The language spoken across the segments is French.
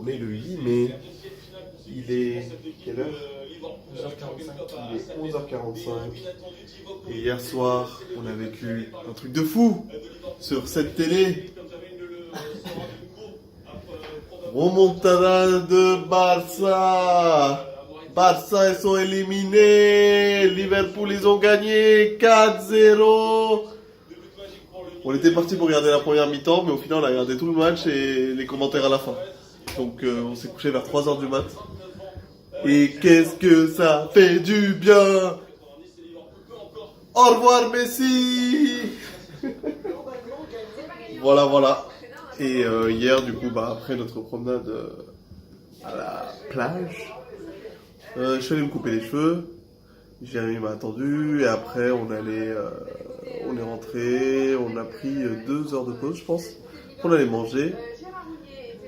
On est le 8 mai. Il est quelle heure? 11h45. Il est 11h45. Et hier soir, on a vécu un truc de fou sur cette télé. Remontada de Barça. Barça, ils sont éliminés. Liverpool, ils ont gagné 4-0. On était parti pour regarder la première mi-temps, mais au final, on a regardé tout le match et les commentaires à la fin. Donc, on s'est couché vers 3h du mat. Et qu'est-ce que ça fait du bien! Au revoir, Messi! Voilà, voilà. Et hier, du coup, après notre promenade à la plage, je suis allé me couper les cheveux. Jérémy m'a attendu et après on est rentré, on a pris 2 heures de pause, je pense. On allait manger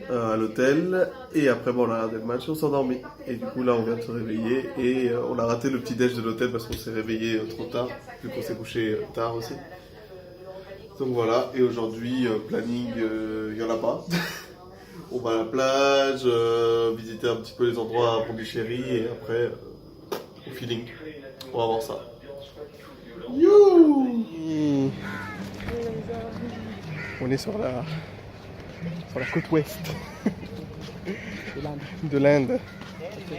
à l'hôtel et après on a regardé le match et on s'est endormi. Et du coup là on vient de se réveiller et on a raté le petit déj de l'hôtel parce qu'on s'est réveillé trop tard, vu qu'on s'est couché tard aussi. Donc voilà, et aujourd'hui planning, il n'y en a pas. On va à la plage, visiter un petit peu les endroits à Pondichéry et après au feeling. On va voir ça. You. On est sur la côte ouest de l'Inde. Du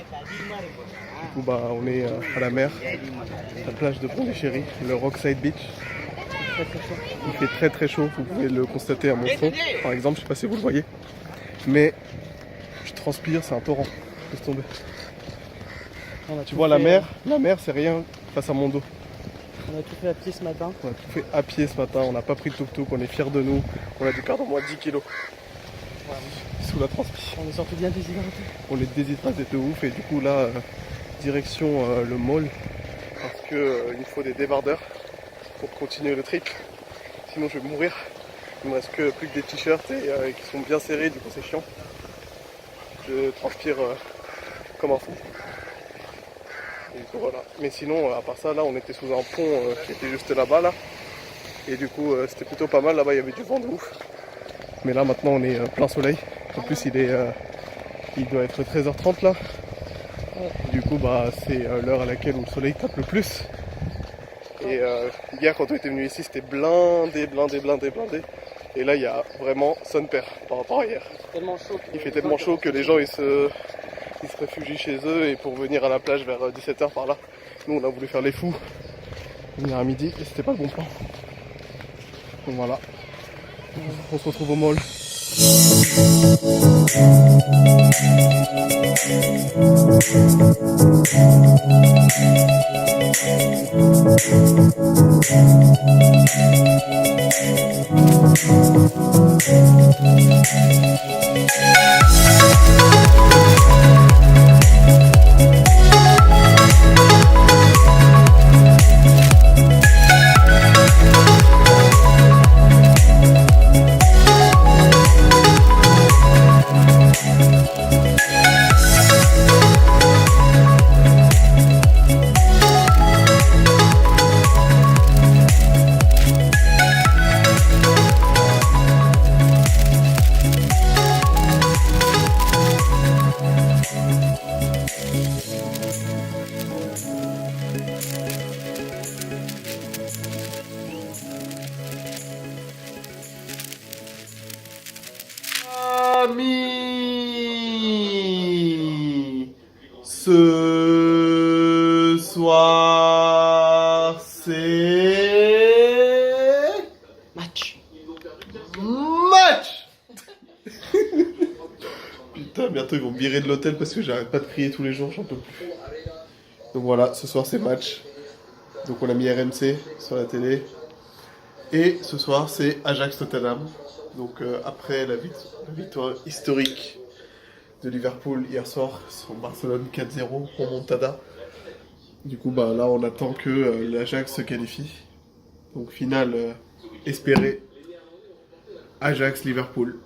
coup, on est à la mer, à la plage de Pondichéry, le Rockside Beach. Il fait très très chaud, vous pouvez le constater à mon fond, par exemple, je sais pas si vous le voyez. Mais je transpire, c'est un torrent. Laisse tomber. Tu vois la mer c'est rien face à mon dos. On a tout fait à pied ce matin. On a tout fait à pied ce matin, on n'a pas pris de tuk-tuk, on est fiers de nous. On a dû perdre au moins 10 kilos. Sous la transpiration. On est sorti bien déshydraté. On est déshydraté de ouf et du coup là, direction le mall. Parce que il me faut des débardeurs pour continuer le trip. Sinon je vais mourir. Il me reste que plus que des t-shirts et qui sont bien serrés, du coup c'est chiant. Je transpire comme un fou. Et du coup voilà. Mais sinon, à part ça, là on était sous un pont qui était juste là-bas là. Et du coup c'était plutôt pas mal, là-bas il y avait du vent de ouf. Mais là maintenant on est plein soleil. En plus il doit être 13h30 là. Du coup c'est l'heure à laquelle où le soleil tape le plus. Et hier quand on était venu ici c'était blindé. Et là il y a vraiment son père par rapport à hier. Tellement chaud. Il fait tellement chaud que les gens ils se réfugient chez eux et pour venir à la plage vers 17h par là. Nous on a voulu faire les fous, venir à midi et c'était pas le bon plan. Donc voilà, on se retrouve au mall. Amis, ce soir c'est Match. Putain, bientôt ils vont me virer de l'hôtel parce que j'arrête pas de crier tous les jours, j'en peux plus. Donc voilà, ce soir c'est match. Donc on a mis RMC sur la télé. Et ce soir c'est Ajax-Tottenham. Donc après la victoire historique de Liverpool hier soir sur Barcelone 4-0 remontada. Du coup là on attend que l'Ajax se qualifie. Donc finale espérée Ajax-Liverpool.